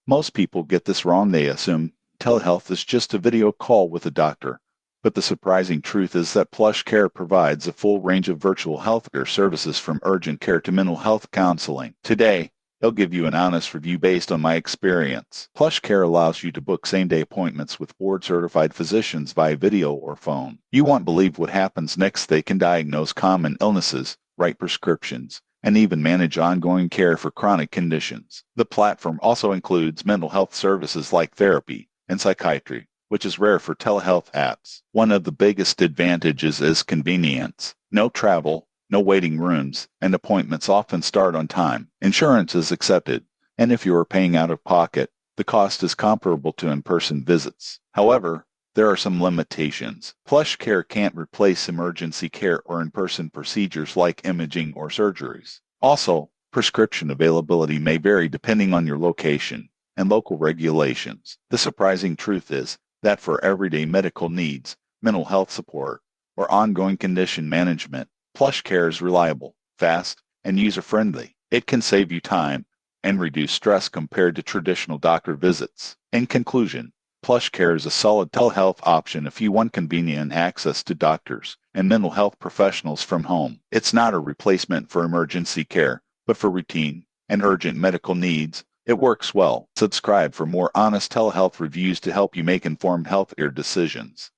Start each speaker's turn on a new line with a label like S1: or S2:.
S1: Most people get this wrong. They assume telehealth is just a video call with a doctor. But the surprising truth is that PlushCare provides a full range of virtual healthcare services from urgent care to mental health counseling. Today, they'll give you an honest review based on my experience. PlushCare allows you to book same-day appointments with board-certified physicians via video or phone. You won't believe what happens next. They can diagnose common illnesses, write prescriptions, and even manage ongoing care for chronic conditions. The platform also includes mental health services like therapy and psychiatry, which is rare for telehealth apps. One of the biggest advantages is convenience. No travel, no waiting rooms, and appointments often start on time. Insurance is accepted, and if you are paying out of pocket, the cost is comparable to in-person visits. However, there are some limitations. PlushCare can't replace emergency care or in-person procedures like imaging or surgeries. Also, prescription availability may vary depending on your location and local regulations. The surprising truth is that for everyday medical needs, mental health support, or ongoing condition management, PlushCare is reliable, fast, and user-friendly. It can save you time and reduce stress compared to traditional doctor visits. In conclusion, PlushCare is a solid telehealth option if you want convenient access to doctors and mental health professionals from home. It's not a replacement for emergency care, but for routine and urgent medical needs, it works well. Subscribe for more honest telehealth reviews to help you make informed healthcare decisions.